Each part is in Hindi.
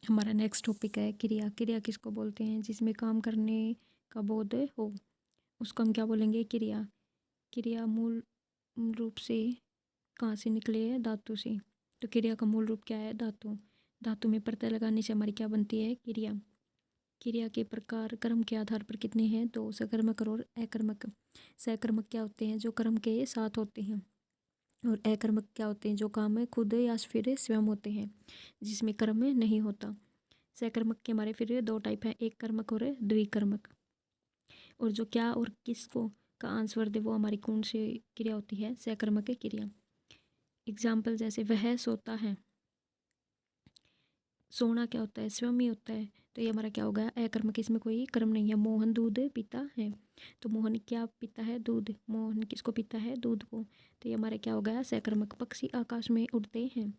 हमारा नेक्स्ट टॉपिक है क्रिया। क्रिया किसको बोलते हैं? जिसमें काम करने का बोध हो, उसको हम क्या बोलेंगे? क्रिया। क्रिया मूल रूप से कहाँ से निकले है? धातु से। तो क्रिया का मूल रूप क्या है? धातु। धातु में प्रत्यय लगाने से हमारी क्या बनती है? क्रिया। क्रिया के प्रकार कर्म के आधार पर कितने हैं? दो, सकर्मक और अकर्मक। सकर्मक क्या होते हैं? जो कर्म के साथ होते हैं। और अकर्मक क्या होते हैं? जो काम खुद या फिर स्वयं होते हैं, जिसमें कर्म नहीं होता। सकर्मक के हमारे फिर दो टाइप हैं, एक कर्मक और द्विकर्मक। और जो क्या और किसको का आंसर दे वो हमारी कौन सी क्रिया होती है? सकर्मक क्रिया। एग्जाम्पल जैसे वह सोता है। सोना क्या होता है? स्वयं ही होता है, तो ये हमारा क्या होगा? अकर्मक। इसमें कोई कर्म नहीं है। मोहन दूध पीता है, तो मोहन क्या पीता है? दूध। मोहन किसको पीता है? दूध को। तो ये हमारा क्या हो गया? सकर्मक। पक्षी आकाश में उड़ते हैं,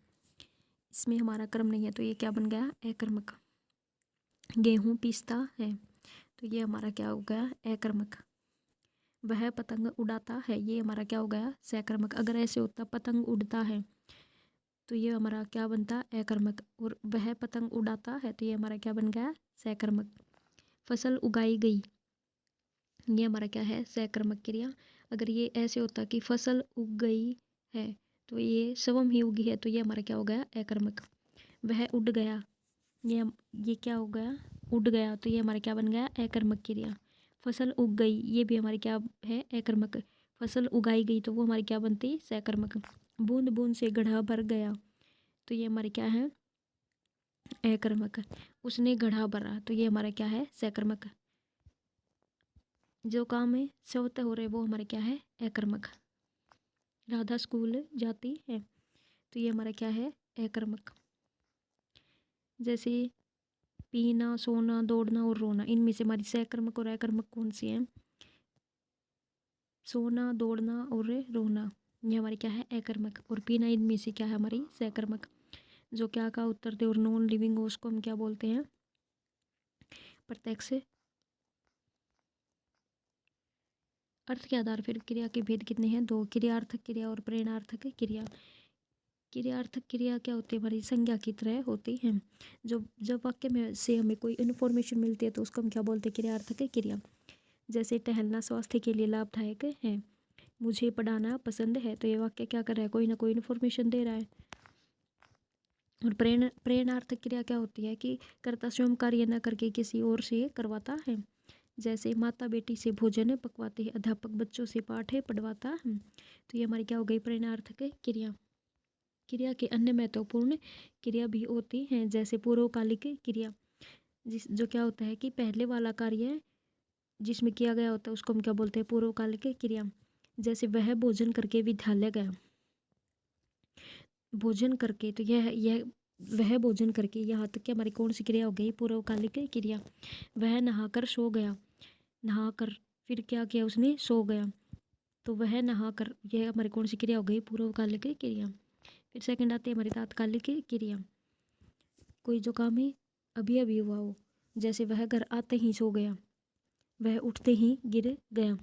इसमें हमारा कर्म नहीं है, तो ये क्या बन गया? अकर्मक। गेहूं पीसता है, तो ये हमारा क्या हो गया? अकर्मक। वह पतंग उड़ाता है, ये हमारा क्या हो गया? सकर्मक। अगर ऐसे होता पतंग उड़ता है, तो ये हमारा क्या बनता? अकर्मक। और वह पतंग उड़ाता है, तो ये हमारा क्या बन गया? सकर्मक। फसल उगाई गई, ये हमारा क्या है? सकर्मक क्रिया। अगर ये ऐसे होता कि फसल उग गई है, तो ये स्वयं ही उगी है, तो ये हमारा क्या हो गया? अकर्मक। वह उड़ गया, ये क्या हो गया? उड़ गया, तो ये हमारा क्या बन गया? अकर्मक क्रिया। फसल उग गई, ये भी हमारी क्या है? अकर्मक। फसल उगाई गई, तो वो हमारी क्या बनती? सकर्मक। बूंद बूंद से घड़ा भर गया, तो ये हमारे क्या है? अकर्मक। उसने घड़ा भरा, तो ये हमारा क्या है? सकर्मक। जो काम है स्वतः हो रहे वो हमारे क्या है? अकर्मक। राधा स्कूल जाती है, तो ये हमारा क्या है? अकर्मक। जैसे पीना, सोना, दौड़ना और रोना, इनमें से हमारी सकर्मक और अकर्मक कौन सी है? सोना, दौड़ना और रोना, ये हमारी क्या है? अकर्मक। और पीना, इनमें से क्या है? हमारी सकर्मक। जो क्या का उत्तर दे और नॉन लिविंग हो, उसको हम क्या बोलते हैं? प्रत्यक्ष। अर्थ के आधार पर क्रिया के भेद कितने हैं? दो, क्रियार्थक क्रिया और प्रेरणार्थक क्रिया। क्रियार्थक क्रिया क्या होती है? हमारी संज्ञा की तरह होती है। जो जब वाक्य में से हमें कोई इन्फॉर्मेशन मिलती है, तो उसको हम क्या बोलते हैं? क्रियार्थक क्रिया। जैसे टहलना स्वास्थ्य के लिए लाभदायक है, मुझे पढ़ाना पसंद है, तो ये वाक्य क्या कर रहा है? कोई ना कोई इन्फॉर्मेशन दे रहा है। और प्रेरणार्थक क्रिया क्या होती है? कि कर्ता स्वयं कार्य न करके किसी और से करवाता है। जैसे माता बेटी से भोजन पकवाते हैं, अध्यापक बच्चों से पाठ पढ़वाता है, तो ये हमारी क्या हो गई? प्रेरणार्थक क्रिया। क्रिया के अन्य महत्वपूर्ण क्रिया भी होती हैं, जैसे पूर्वकालिक क्रिया, जो क्या होता है कि पहले वाला कार्य जिसमें किया गया होता है, उसको हम क्या बोलते हैं? पूर्वकालिक क्रिया। जैसे वह भोजन करके विद्यालय गया, भोजन करके, तो यह वह भोजन करके, यहाँ तक कि हमारी कौन सी क्रिया हो गई? पूर्वकालिक क्रिया। वह नहाकर सो गया, नहाकर फिर क्या किया उसने? सो गया, तो वह नहाकर, यह हमारी कौन सी क्रिया हो गई? पूर्वकालिक क्रिया। फिर सेकंड आती है हमारी तात्कालिक क्रिया। कोई जो काम है अभी अभी हुआ हो, जैसे वह घर आते ही सो गया, वह उठते ही गिर गया।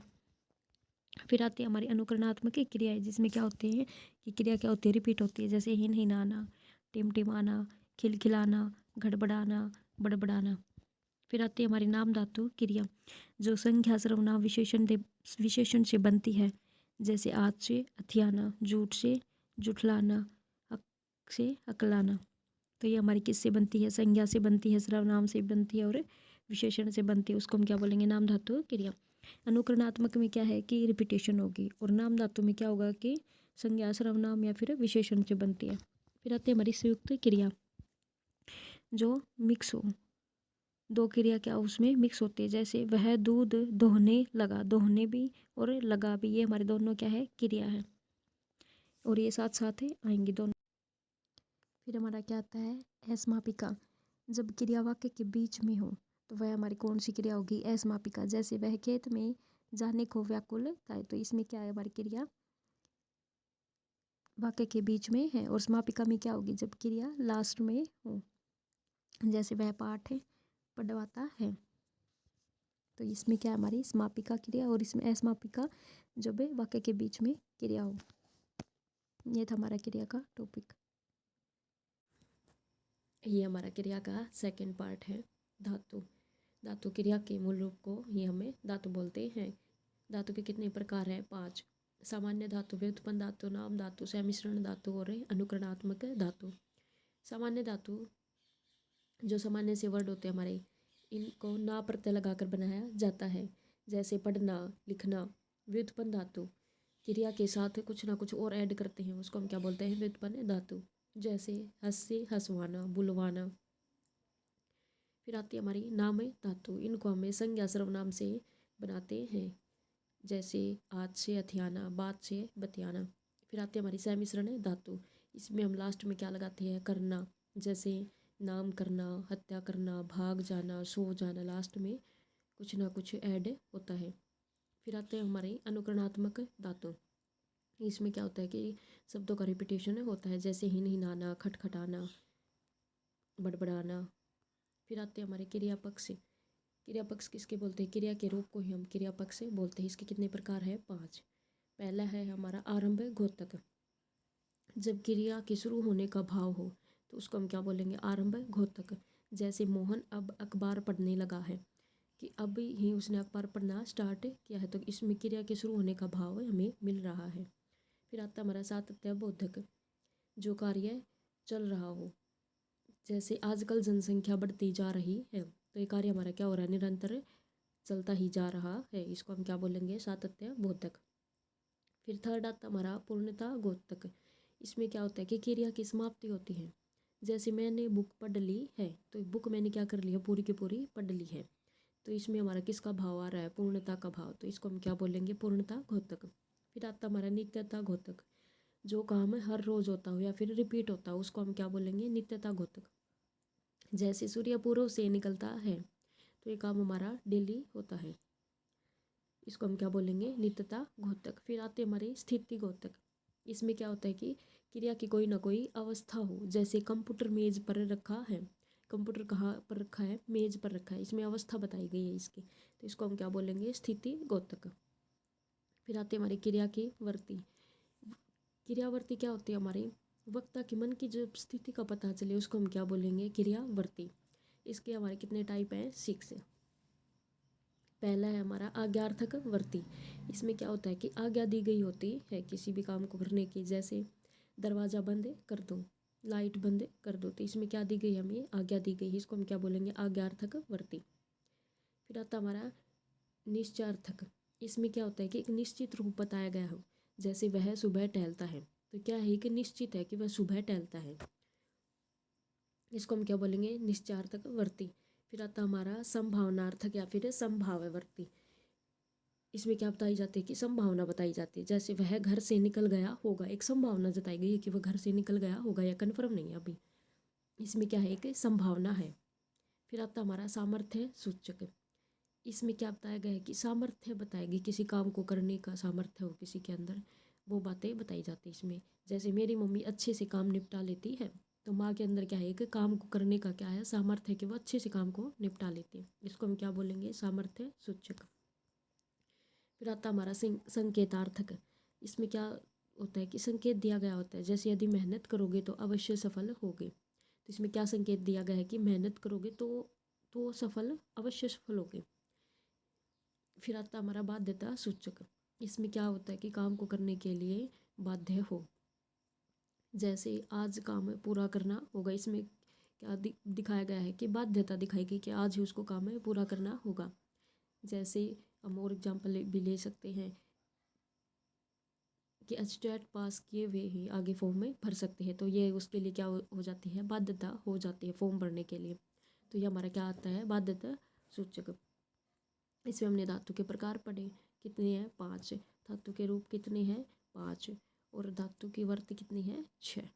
फिर आती है हमारी अनुकरणात्मक क्रियाएं, जिसमें क्या होती है कि क्रिया क्या होती है? रिपीट होती है। जैसे हिन हिनाना, टिमटिमाना, खिलखिलाना, गड़बड़ाना, बड़बड़ाना। फिर आती है हमारी नाम धातु क्रिया, जो संज्ञा सर्वनाम विशेषण से बनती है। जैसे आज से अथियाना, झूठ से जुठलाना, हक से हकलाना। तो ये हमारी किससे बनती है? संज्ञा से बनती है, सर्वनाम से बनती है और विशेषण से बनती है। उसको हम क्या बोलेंगे? नाम धातु क्रिया। अनुकरणात्मक में क्या है कि रिपीटेशन होगी, और नाम धातु में क्या होगा कि संज्ञा, सर्वनाम या फिर विशेषण से बनती है। फिर आती है हमारी संयुक्त क्रिया, जो मिक्स हो, दो क्रिया क्या उसमें मिक्स होती है। जैसे वह दूध दोहने लगा, दोहने भी और लगा भी, ये हमारे दोनों क्या है? क्रिया है, और ये साथ साथ आएंगी दोनों। फिर हमारा क्या आता है? असमापिका। जब क्रिया वाक्य के बीच में हो, तो वह हमारी कौन सी क्रिया होगी? असमापिका। जैसे वह खेत में जाने को व्याकुल था, तो इसमें क्या है? हमारी क्रिया वाक्य के बीच में है। और समापिका में क्या होगी? जब क्रिया लास्ट में हो, जैसे वह पाठ पढ़वाता है, तो इसमें क्या है? हमारी समापिका क्रिया। और इसमें असमापिका जब वाक्य के बीच में क्रिया हो। ये था हमारा क्रिया का टॉपिक। ये हमारा क्रिया का सेकंड पार्ट है। धातु। धातु क्रिया के मूल रूप को ही हमें धातु बोलते हैं। धातु के कितने प्रकार हैं? 5। सामान्य धातु, व्युत्पन्न धातु, नाम धातु, सम्मिश्रण धातु और अनुकरणात्मक धातु। सामान्य धातु जो सामान्य से वर्ड होते हैं हमारे, इनको ना प्रत्यय लगाकर बनाया जाता है, जैसे पढ़ना, लिखना। व्युत्पन्न धातु क्रिया के साथ कुछ ना कुछ और ऐड करते हैं, उसको हम क्या बोलते हैं? व्युत्पन्न धातु। जैसे हंस से हंसवाना, बुलवाना। फिर आती है हमारी नाम धातु। इनको हमें संज्ञा सर्वनाम से बनाते हैं, जैसे आज से हथियाना, बात से बतियाना। फिर आती है हमारी सम्मिश्रण धातु। इसमें हम लास्ट में क्या लगाते हैं? करना। जैसे नाम करना, हत्या करना, भाग जाना, सो जाना, लास्ट में कुछ ना कुछ ऐड होता है। फिर आते हैं हमारे अनुकरणात्मक धातु। इसमें क्या होता है कि शब्दों का रिपीटेशन होता है, जैसे हिनहिनाना, खटखटाना, बड़बड़ाना। फिर आते हैं हमारे क्रिया पक्ष। क्रिया पक्ष किसके बोलते हैं? क्रिया के रूप को ही हम क्रिया पक्ष बोलते हैं। इसके कितने प्रकार है? 5। पहला है हमारा आरंभ घोतक। जब क्रिया के शुरू होने का भाव हो तो उसको हम क्या बोलेंगे? आरंभ घोतक। जैसे मोहन अब अखबार पढ़ने लगा है, कि अब ही उसने अखबार पढ़ना स्टार्ट किया है, तो इसमें क्रिया के शुरू होने का भाव हमें मिल रहा है। फिर आता हमारा सातत्य बोधक, जो कार्य चल रहा हो। जैसे आजकल जनसंख्या बढ़ती जा रही है, तो ये कार्य हमारा क्या हो रहा है? निरंतर चलता ही जा रहा है, इसको हम क्या बोलेंगे? सातत्य बोधक। फिर थर्ड आता हमारा पूर्णता घोतक। इसमें क्या होता है कि क्रिया की समाप्ति होती है। जैसे मैंने बुक पढ़ ली है, तो बुक मैंने क्या कर लिया? पूरी की पूरी पढ़ ली है, तो इसमें हमारा किसका भाव आ रहा है? पूर्णता का भाव, तो इसको हम क्या बोलेंगे? पूर्णता घोतक। फिर आता हमारा नित्यता घोतक। जो काम हर रोज होता हो या फिर रिपीट होता हो, उसको हम क्या बोलेंगे? नित्यता घोतक। जैसे सूर्य पूर्व से निकलता है, तो ये काम हमारा डेली होता है, इसको हम क्या बोलेंगे? नित्यता घोतक। फिर आते हमारे स्थिति घोतक। इसमें क्या होता है कि क्रिया की कोई ना कोई अवस्था हो, जैसे कंप्यूटर मेज पर रखा है। कंप्यूटर कहाँ पर रखा है? मेज पर रखा है, इसमें अवस्था बताई गई है इसकी, तो इसको हम क्या बोलेंगे? स्थिति घोतक। फिर आते हमारी क्रिया की वर्ती। क्रियावर्ती क्या होती है? हमारी वक्ता के मन की जो स्थिति का पता चले, उसको हम क्या बोलेंगे? क्रियावर्ती। इसके हमारे कितने टाइप हैं? 6। पहला है हमारा आज्ञार्थक वर्ती। इसमें क्या होता है कि आज्ञा दी गई होती है किसी भी काम को करने की, जैसे दरवाज़ा बंद कर दो, लाइट बंद कर दो, तो इसमें क्या दी गई? हमें आज्ञा दी गई है, इसको हम क्या बोलेंगे? आज्ञार्थक वर्ती। फिर आता हमारा निश्चयार्थक। इसमें क्या होता है कि एक निश्चित रूप बताया गया हो, जैसे वह सुबह टहलता है, तो क्या है कि निश्चित है कि वह सुबह टहलता है, इसको हम क्या बोलेंगे? निश्चयार्थक वर्ती। फिर आता हमारा संभावनार्थक या फिर संभाव्यवर्ती। इसमें क्या बताई जाती है कि संभावना बताई जाती है, जैसे वह घर से निकल गया होगा, एक संभावना जताई गई है कि वह घर से निकल गया होगा, या कन्फर्म नहीं है अभी, इसमें क्या है? एक संभावना है। फिर आता हमारा सामर्थ्य सूचक। इसमें क्या बताया गया है कि सामर्थ्य बताएगी, किसी काम को करने का सामर्थ्य हो किसी के अंदर, वो बातें बताई जाती है इसमें। जैसे मेरी मम्मी अच्छे से काम निपटा लेती है, तो माँ के अंदर क्या है? एक काम को करने का क्या है? सामर्थ्य है कि वो अच्छे से काम को निपटा लेती है, इसको हम क्या बोलेंगे? सामर्थ्य सूचक। फिर आता हमारा संकेतार्थक। इसमें क्या होता है कि संकेत दिया गया होता है, जैसे यदि मेहनत करोगे तो अवश्य सफल होगे, तो इसमें क्या संकेत दिया गया है कि मेहनत करोगे तो सफल, अवश्य सफल होगे। फिर आता हमारा बाध्यता सूचक। इसमें क्या होता है कि काम को करने के लिए बाध्य हो, जैसे आज काम पूरा करना होगा, इसमें क्या दिखाया गया है कि बाध्यता दिखाएगी कि आज ही उसको काम पूरा करना होगा। जैसे हम और एग्जाम्पल भी ले सकते हैं कि एचटेट पास किए हुए ही आगे फॉर्म में भर सकते हैं, तो ये उसके लिए क्या हो जाती है? बाध्यता हो जाती है फॉर्म भरने के लिए, तो ये हमारा क्या आता है? बाध्यता सूचक। इसमें हमने धातु के प्रकार पढ़े, कितने हैं? 5। धातु के रूप कितने हैं? 5। और धातु की वर्ती कितनी है? 6।